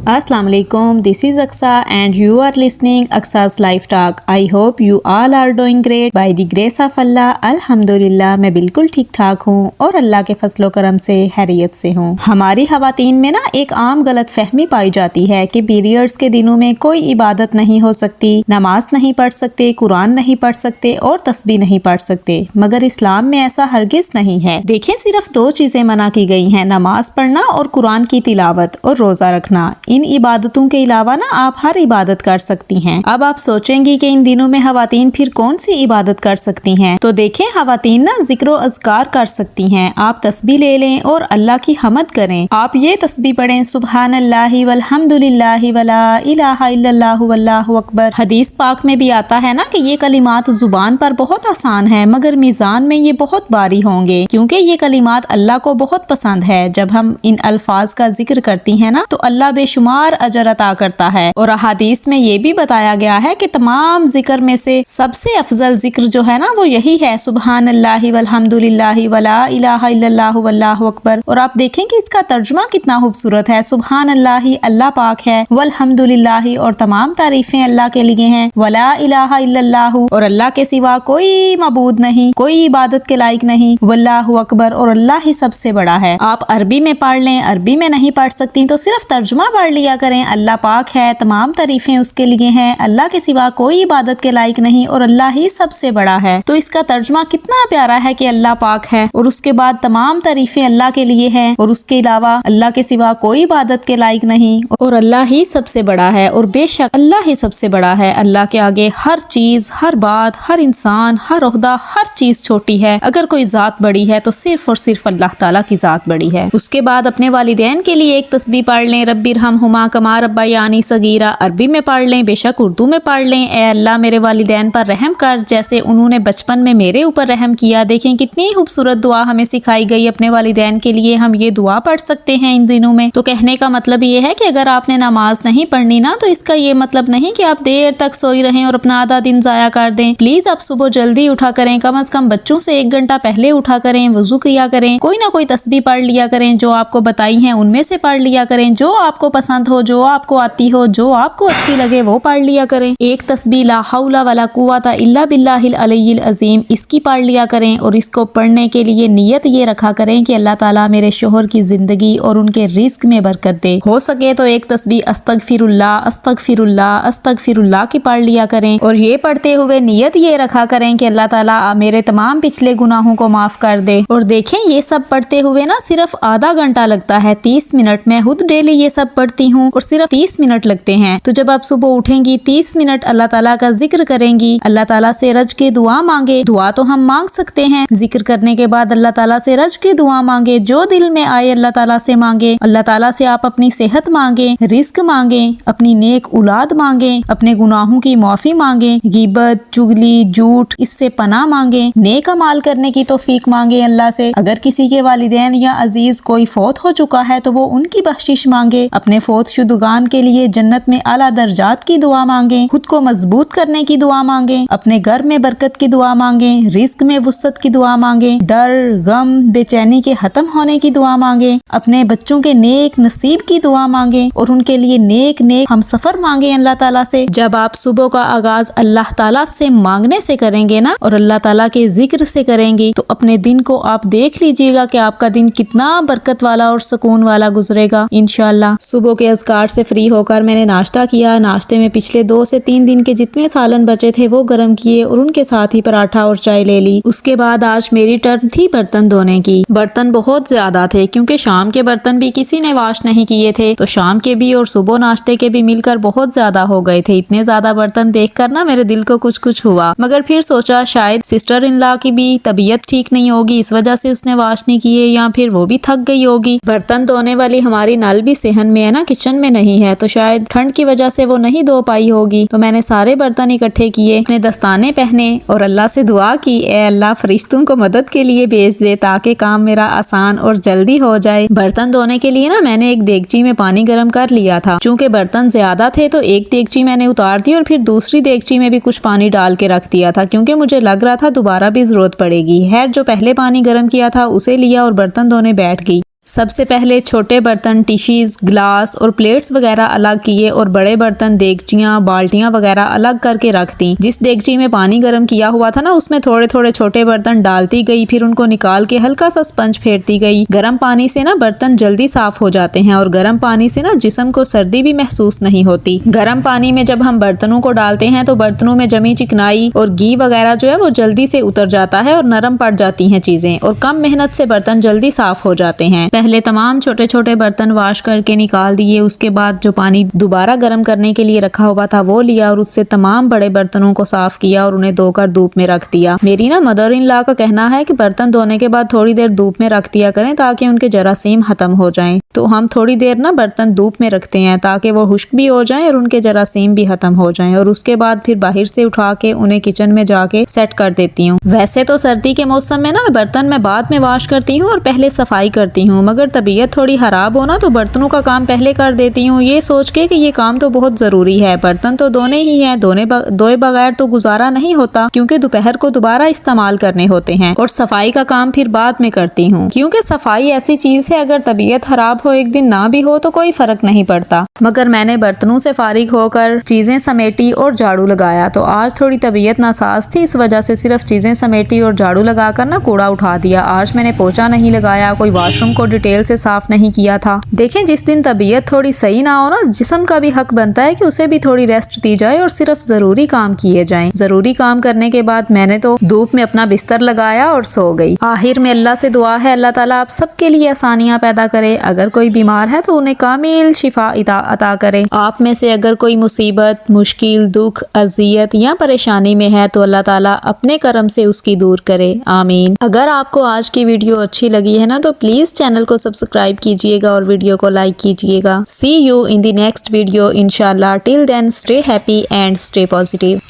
Assalamu alaikum, this is Aqsa and you are listening Aqsa's Life Talk. I hope you all are doing great. By the grace of Allah, अल्हम्दुलिल्लाह मैं बिल्कुल ठीक ठाक हूँ और अल्लाह के फजलो करम से खैरियत से हूँ। हमारी ख़वातीन में ना एक आम गलत फहमी पाई जाती है कि पीरियड्स के दिनों में कोई इबादत नहीं हो सकती, नमाज नहीं पढ़ सकते, कुरान नहीं पढ़ सकते और तस्बीह नहीं पढ़ सकते। मगर इस्लाम में ऐसा हरगिज नहीं है। देखें, सिर्फ दो चीज़ें मना की गई हैं, नमाज पढ़ना और कुरान की तिलावत और रोज़ा रखना। इन इबादतों के अलावा ना आप हर इबादत कर सकती हैं। अब आप सोचेंगी कि इन दिनों में खवातीन फिर कौन सी इबादत कर सकती हैं? तो देखें, खवातीन ना जिक्र अज़कार कर सकती हैं। आप तस्बीह ले लें और अल्लाह की हमद करें। आप ये तस्बीह पढ़ें, सुबहानल्लाहि वल्हम्दुलिल्लाहि वला इलाहा इल्लल्लाहु वल्लाहु अकबर। हदीस पाक में भी आता है ना कि ये कलिमात जुबान पर बहुत आसान है मगर मीज़ान में ये बहुत भारी होंगे, क्योंकि ये कलिमात अल्लाह को बहुत पसंद है। जब हम इन अल्फाज का जिक्र करती हैं ना तो अल्लाह बेशुमार अजर अता करता है। और हदीस में ये भी बताया गया है कि तमाम जिक्र में से सबसे अफजल जिक्र जो है ना वो यही है, सुबहानल्लाहि वल्हम्दुलिल्लाहि वला इलाहा इल्लल्लाहु वल्लाहु अकबर। और आप देखें कि इसका तर्जुमा कितना खूबसूरत है। सुबहानल्लाहि अल्लाह पाक है, वल्हम्दुलिल्लाहि और तमाम तारीफें अल्लाह के लिए हैं, वला इलाहा इल्लल्लाहु और अल्लाह के सिवा कोई मबूद नहीं, कोई इबादत के लायक नहीं, वल्लाहु अकबर और अल्लाह ही सबसे बड़ा है। आप अरबी में पढ़ लें, अरबी में नहीं पढ़ सकती तो सिर्फ तर्जुमा पढ़ लिया करें। अल्लाह पाक है, तमाम तारीफें उसके लिए हैं, अल्लाह के सिवा कोई इबादत के लायक नहीं और अल्लाह ही सबसे बड़ा है। तो इसका तर्जुमा कितना प्यारा है कि अल्लाह पाक है और उसके बाद तमाम तारीफें अल्लाह के लिए हैं और उसके अलावा अल्लाह के सिवा कोई इबादत के लायक नहीं और अल्लाह ही सबसे बड़ा है। और बेशक अल्लाह ही सबसे बड़ा है। अल्लाह के आगे हर चीज, हर बात, हर इंसान, हर ओहदा, हर चीज छोटी है। अगर कोई जात बड़ी है तो सिर्फ और सिर्फ अल्लाह ताला की जात बड़ी है। उसके बाद अपने वालिदैन के लिए एक तस्बीह पढ़ लें, रब्बिरहमहुमा कमा रब्बयानी सगीरा। अरबी में पढ़ लें, बेशक उर्दू में पढ़ लें, ए अल्लाह मेरे वालिदैन पर रहम कर जैसे उन्होंने बचपन में मेरे ऊपर रहम किया। देखें कितनी खूबसूरत दुआ हमें सिखाई गई अपने वालिदैन के लिए। हम ये दुआ पढ़ सकते हैं इन दिनों में। तो कहने का मतलब ये है कि अगर आपने नमाज नहीं पढ़नी ना तो इसका ये मतलब नहीं कि आप देर तक सोई रहें और अपना आधा दिन जाया कर दें। प्लीज आप सुबह जल्दी उठा करें, कम से कम बच्चों से 1 घंटा पहले उठा करें, वजू किया करें, कोई ना कोई तस्बीह पढ़ लिया करें, जो आपको बताई हैं उनमें से पढ़ लिया करें, जो आपको पसंद हो, जो आपको आती हो, जो आपको अच्छी लगे वो पढ़ लिया करें। एक तस्बीह ला हौला वला कुव्वता इल्ला बिल्लाहिल अलिय्यिल अज़ीम, इसकी पढ़ लिया करें और इसको पढ़ने के लिए नियत ये रखा करें कि अल्लाह ताला मेरे शोहर की जिंदगी और उनके रिस्क में बरकत दे। हो सके तो एक तस्बीह अस्तगफिरुल्लाह अस्तगफिरुल्लाह अस्तगफिरुल्लाह की पढ़ लिया करें और ये पढ़ते हुए नियत ये रखा करें कि अल्लाह ताला मेरे तमाम पिछले गुनाहों को माफ कर दे। और देखें, ये सब पढ़ते हुए ना सिर्फ आधा घंटा लगता है, 30 मिनट। मैं खुद डेली ये सब पढ़ती हूँ और सिर्फ 30 मिनट लगते हैं। तो जब आप सुबह उठेंगी 30 मिनट अल्लाह ताला का जिक्र करेंगी, अल्लाह ताला से रज के दुआ मांगे। दुआ तो हम मांग सकते हैं, जिक्र करने के बाद अल्लाह ताला से रज के दुआ मांगे, जो दिल में आए अल्लाह ताला से मांगे। अल्लाह ताला से आप अपनी सेहत मांगे, रिस्क मांगे, अपनी नेक औलाद मांगे, अपने गुनाहों की माफी मांगे, गिबत, चुगली, झूठ इससे पनाह मांगे, नेक अमाल करने की तौफीक मांगे अल्लाह से। अगर किसी के वालिदैन या अजीज कोई फौत हो चुका है तो वो उनकी बख्शिश मांगे, अपने फौत शुदगान के लिए जन्नत में आला दर्जात की दुआ मांगे, खुद को मजबूत करने की दुआ मांगे, अपने घर में बरकत की दुआ मांगे, रिस्क में वुसअत की दुआ मांगे, डर, गम, बेचैनी के खत्म होने की दुआ मांगे, अपने बच्चों के नेक नसीब की दुआ मांगे और उनके लिए नेक नेक हम सफर मांगे अल्लाह ताला से। जब आप सुबह का आगाज अल्लाह ताला से मांगने से करेंगे ना और अल्लाह ताला के जिक्र से करेंगी तो अपने दिन को आप देख लीजिएगा कि आपका दिन कितना बरकत वाला और सुकून वाला गुजरेगा इंशाअल्लाह। सुबह के अज़कार से फ्री होकर मैंने नाश्ता किया। नाश्ते में पिछले 2 से 3 दिन के जितने सालन बचे थे वो गर्म किए और उनके साथ ही पराठा और चाय ले ली। उसके बाद आज मेरी टर्न थी बर्तन धोने की। बर्तन बहुत ज्यादा थे क्योंकि शाम के बर्तन भी किसी ने वॉश नहीं किए थे, तो शाम के भी और सुबह नाश्ते के भी मिलकर बहुत ज्यादा हो गए थे। इतने ज्यादा बर्तन देखकर ना मेरे दिल को कुछ कुछ हुआ, मगर फिर सोचा शायद सिस्टर इन लॉ की भी तबीयत ठीक नहीं होगी, इस वजह से उसने वॉश नहीं किए, या फिर वो भी थक गई होगी। बर्तन धोने वाली हमारी नल भी सेहन में है ना, किचन में नहीं है, तो शायद ठंड की वजह से वो नहीं धो पाई होगी। तो मैंने सारे बर्तन इकट्ठे किए, अपने दस्ताने पहने और अल्लाह से दुआ की, ए अल्लाह फरिश्तों को मदद के लिए भेज दे ताकि काम मेरा आसान और जल्दी हो जाए। बर्तन धोने के लिए ना मैंने एक देगची में पानी गर्म कर लिया था। चूंकि बर्तन ज्यादा थे तो एक देगची मैंने उतार दी और फिर दूसरी देगची में भी कुछ पानी डाल के रख दिया था, क्योंकि मुझे लग रहा था दोबारा भी जरूरत पड़ेगी। खैर, जो पहले पानी गर्म किया था उसे लिया और बर्तन धोने बैठ गई। سب سے پہلے چھوٹے برتن، ٹشیز، گلاس اور پلیٹس وغیرہ الگ کیے اور بڑے برتن، دیگچیاں، بالٹیاں وغیرہ الگ کر کے رکھ دیں۔ جس دیگچی میں پانی گرم کیا ہوا تھا نا، اس میں تھوڑے تھوڑے چھوٹے برتن ڈالتی گئی، پھر ان کو نکال کے ہلکا سا اسپنج پھیرتی گئی۔ گرم پانی سے نا برتن جلدی صاف ہو جاتے ہیں، اور گرم پانی سے نا جسم کو سردی بھی محسوس نہیں ہوتی۔ گرم پانی میں جب ہم برتنوں کو ڈالتے ہیں تو برتنوں میں جمی چکنائی اور گھی وغیرہ جو ہے وہ جلدی سے اتر جاتا ہے اور نرم پڑ جاتی ہیں چیزیں، اور کم محنت سے برتن جلدی صاف ہو جاتے ہیں۔ پہلے تمام چھوٹے چھوٹے برتن واش کر کے نکال دیے، اس کے بعد جو پانی دوبارہ گرم کرنے کے لیے رکھا ہوا تھا وہ لیا، اور اس سے تمام بڑے برتنوں کو صاف کیا اور انہیں دھو کر دھوپ میں رکھ دیا۔ میری نا مدر ان لا کا کہنا ہے کہ برتن دھونے کے بعد تھوڑی دیر دھوپ میں رکھ دیا کریں تاکہ ان کے جراثیم ختم ہو جائیں۔ تو ہم تھوڑی دیر نا برتن دھوپ میں رکھتے ہیں تاکہ وہ خشک بھی ہو جائیں اور ان کے جراثیم بھی ختم ہو جائیں، اور اس کے بعد پھر باہر سے اٹھا کے انہیں کچن میں جا کے سیٹ کر دیتی ہوں۔ ویسے تو سردی کے موسم میں نا برتن میں بعد میں واش کرتی ہوں اور پہلے صفائی کرتی ہوں، مگر طبیعت تھوڑی خراب ہونا تو برتنوں کا کام پہلے کر دیتی ہوں، یہ سوچ کے کہ یہ کام تو بہت ضروری ہے، برتن تو دھونے ہی ہیں، دھوئے بغیر تو گزارا نہیں ہوتا، کیونکہ دوپہر کو دوبارہ استعمال کرنے ہوتے ہیں، اور صفائی کا کام پھر بعد میں کرتی ہوں، کیونکہ صفائی ایسی چیز ہے اگر طبیعت خراب ہو ایک دن نہ بھی ہو تو کوئی فرق نہیں پڑتا۔ مگر میں نے برتنوں سے فارغ ہو کر چیزیں سمیٹی اور جھاڑو لگایا، تو آج تھوڑی طبیعت ناساز تھی، اس وجہ سے صرف چیزیں سمیٹی اور جھاڑو لگا کر نا کوڑا اٹھا دیا۔ آج میں نے پوچھا نہیں لگایا، کوئی واش روم کو ڈیٹیل سے صاف نہیں کیا تھا۔ دیکھیں جس دن طبیعت تھوڑی صحیح نہ ہو نا، جسم کا بھی حق بنتا ہے کہ اسے بھی تھوڑی ریسٹ دی جائے اور صرف ضروری کام کیے جائیں۔ ضروری کام کرنے کے بعد میں نے تو دھوپ میں اپنا بستر لگایا اور سو گئی۔ آخر میں اللہ سے دعا ہے اللہ تعالیٰ آپ سب کے لیے آسانیاں پیدا کرے، اگر کوئی بیمار ہے تو انہیں کامل شفا عطا کرے۔ آپ میں سے اگر کوئی مصیبت، مشکل، دکھ، اذیت یا پریشانی میں ہے تو اللہ تعالیٰ اپنے کرم سے اس کی دور کرے، آمین۔ اگر آپ کو آج کی ویڈیو اچھی لگی ہے نا تو پلیز چینل کو سبسکرائب کیجئے گا اور ویڈیو کو لائک کیجئے گا۔ See you in the next video inshallah. Till then stay happy and stay positive.